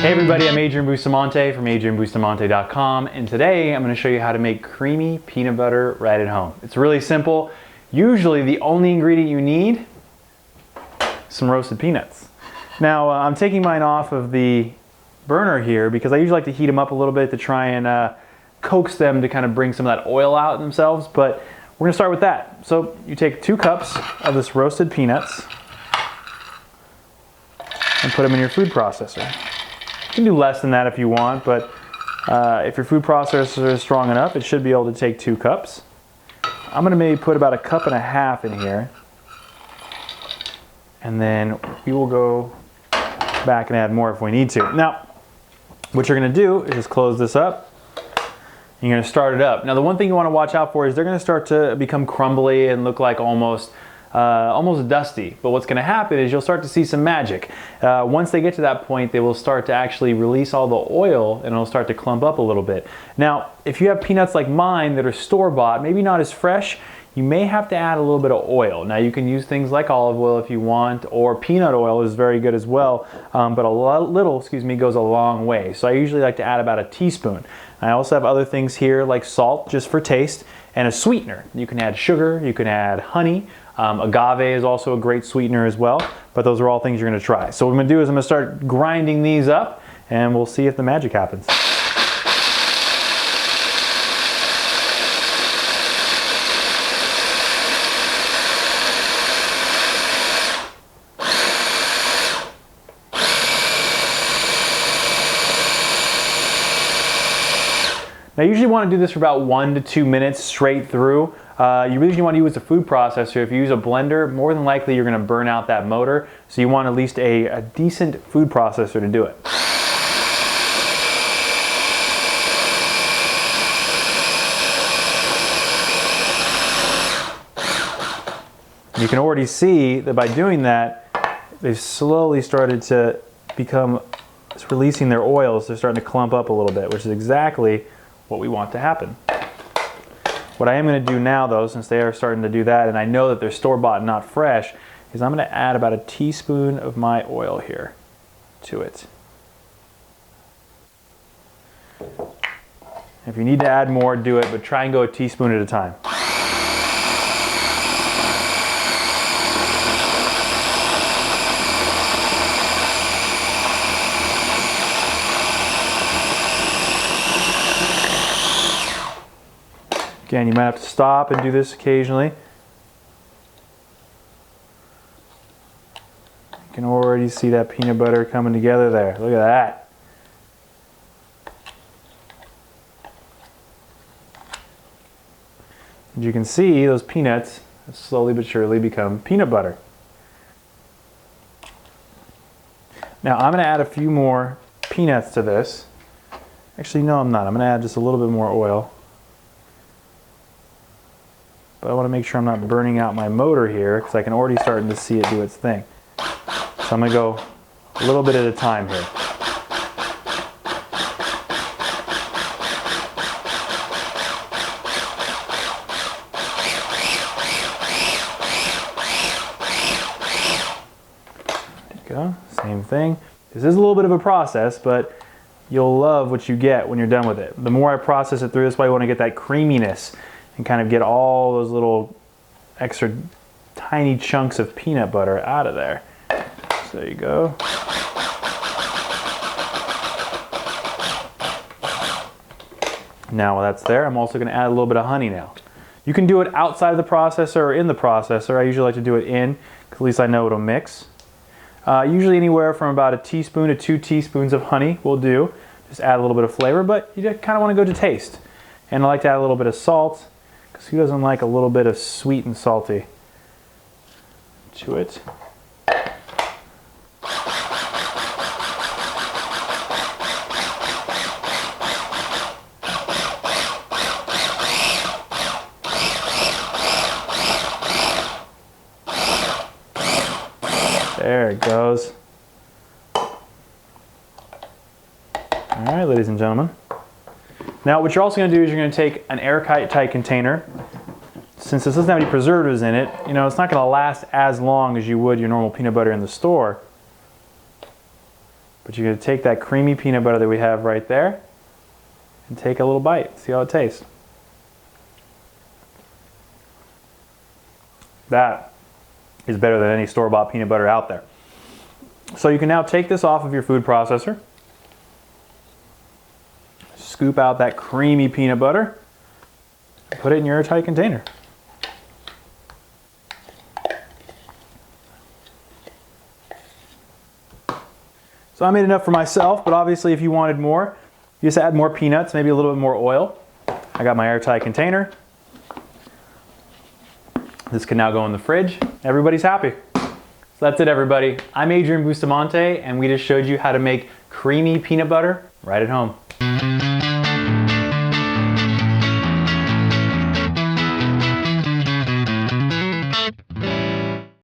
Hey everybody, I'm Adrian Bustamante from adrianbustamante.com, and today I'm going to show you how to make creamy peanut butter right at home. It's really simple. Usually the only ingredient you need is some roasted peanuts. Now I'm taking mine off of the burner here because I usually like to heat them up a little bit to try and coax them to kind of bring some of that oil out themselves, but we're going to start with that. So you take 2 cups of this roasted peanuts and put them in your food processor. You can do less than that if you want, but if your food processor is strong enough, it should be able to take 2 cups. I'm going to maybe put about 1.5 cups in here, and then we will go back and add more if we need to. Now, what you're going to do is just close this up, and you're going to start it up. Now, the one thing you want to watch out for is they're going to start to become crumbly and look like almost dusty. But what's going to happen is you'll start to see some magic. Once they get to that point, they will start to actually release all the oil and it'll start to clump up a little bit. Now, if you have peanuts like mine that are store-bought, maybe not as fresh, you may have to add a little bit of oil. Now, you can use things like olive oil if you want, or peanut oil is very good as well, but a little goes a long way. So I usually like to add about 1 teaspoon. I also have other things here like salt, just for taste, and a sweetener. You can add sugar, you can add honey. Agave is also a great sweetener as well, but those are all things you're going to try. So what I'm going to do is I'm going to start grinding these up, and we'll see if the magic happens. Now, you usually want to do this for about 1 to 2 minutes straight through. You really want to use a food processor. If you use a blender, more than likely you're going to burn out that motor. So you want at least a decent food processor to do it. You can already see that by doing that, they've slowly started to become, it's releasing their oils. They're starting to clump up a little bit, which is exactly what we want to happen. What I am going to do now, though, since they are starting to do that, and I know that they're store-bought and not fresh, is I'm going to add about 1 teaspoon of my oil here to it. If you need to add more, do it, but try and go 1 teaspoon at a time. Again, you might have to stop and do this occasionally. You can already see that peanut butter coming together there. Look at that. As you can see, those peanuts have slowly but surely become peanut butter. Now, I'm going to add a few more peanuts to this. Actually, no, I'm not. I'm going to add just a little bit more oil. But I want to make sure I'm not burning out my motor here because I can already start to see it do its thing. So I'm going to go a little bit at a time here. There you go. Same thing. This is a little bit of a process, but you'll love what you get when you're done with it. The more I process it through, that's why I want to get that creaminess and kind of get all those little extra tiny chunks of peanut butter out of there. So there you go. Now while that's there, I'm also going to add a little bit of honey now. You can do it outside of the processor or in the processor. I usually like to do it in, because at least I know it'll mix. Usually anywhere from about 1 teaspoon to 2 teaspoons of honey will do. Just add a little bit of flavor, but you kind of want to go to taste. And I like to add a little bit of salt, because who doesn't like a little bit of sweet and salty to it? There it goes. All right, ladies and gentlemen. Now what you're also going to do is you're going to take an airtight container. Since this doesn't have any preservatives in it, you know, it's not going to last as long as you would your normal peanut butter in the store. But you're gonna take that creamy peanut butter that we have right there and take a little bite. See how it tastes. That is better than any store-bought peanut butter out there. So you can now take this off of your food processor, scoop out that creamy peanut butter, and put it in your airtight container. So I made enough for myself, but obviously if you wanted more, you just add more peanuts, maybe a little bit more oil. I got my airtight container. This can now go in the fridge. Everybody's happy. So that's it, everybody. I'm Adrian Bustamante, and we just showed you how to make creamy peanut butter right at home.